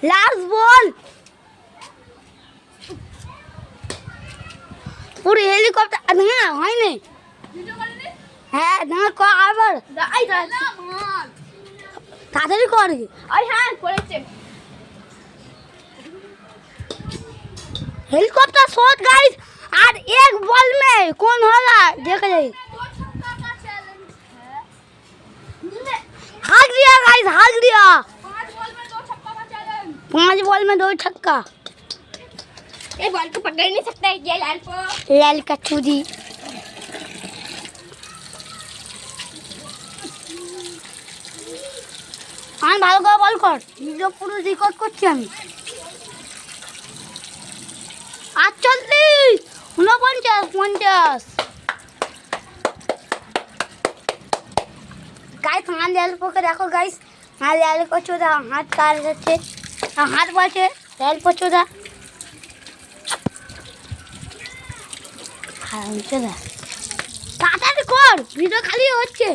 last বল পুরো helicopter না হয়নি হ্যাঁ না আবার তাড়াতাড়ি কর হ্যাঁ করেছে हेलीकॉप्टर शॉट गाइस और एक बॉल में कौन होला देख जाइए हार गया गाइस हार गया 5 बॉल में 2 छक्का ये बॉल को पकड़ नहीं सकता है ये लाल को लाल का चूड़ी আমি ভালো করে বল কর ভিডিও পুরো রেকর্ড করছি আমি 48 49 50 गाइस हमारे लाल को देखो गाइस हमारे लाल को चोदा हाथ काट যাচ্ছে हाथ বসে লাল को चोदा হারাম চোদা তাড়াতাড়ি কর ভিডিও খালি হচ্ছে